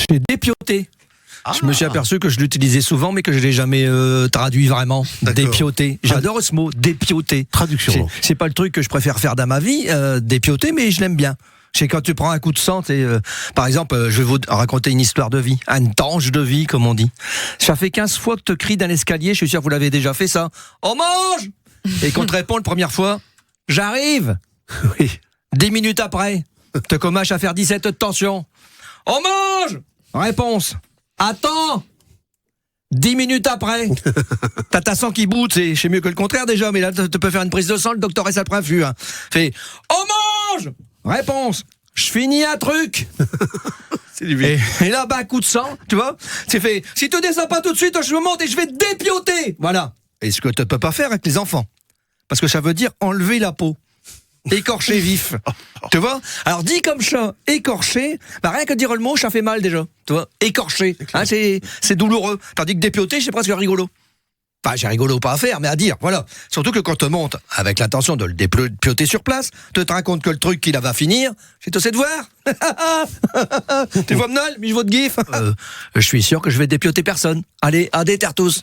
J'ai dépioté. Je me suis aperçu que je l'utilisais souvent, mais que je l'ai jamais traduit vraiment. D'accord. Dépioter. J'adore ce mot, dépioter. Traduction. C'est pas le truc que je préfère faire dans ma vie, dépioter, mais je l'aime bien. C'est quand tu prends un coup de sang, par exemple, je vais vous raconter une histoire de vie, une tange de vie, comme on dit. Ça fait 15 fois que tu cries d'un escalier, je suis sûr que vous l'avez déjà fait ça. On mange! Et qu'on te répond la première fois, j'arrive! Oui. 10 minutes après, te commences à faire 17 de tension. On mange! Réponse. Attends! 10 minutes après, t'as ta sang qui bout, c'est mieux que le contraire déjà, mais là, tu peux faire une prise de sang, le docteur est ça le prévu. Hein. Fait, on mange! Réponse. Je finis un truc. C'est du bien. Et là, coup de sang, tu vois? C'est fait, si tu descends pas tout de suite, je me monte et je vais te dépioter. Voilà. Et ce que tu peux pas faire avec les enfants. Parce que ça veut dire enlever la peau. Écorché vif. Tu vois? Alors, dit comme ça, écorché, rien que dire le mot, ça fait mal déjà. Tu vois? Écorché. Hein, c'est douloureux. Tandis que dépioter, c'est presque rigolo. Enfin, j'ai rigolo pas à faire, mais à dire, voilà. Surtout que quand tu montes avec l'intention de le dépioter sur place, tu te rends compte que le truc qui là va finir, c'est tout de voir. Tu vois Mnol, mais je vois de gif. Je suis sûr que je vais dépioter personne. Allez, à des terres tous.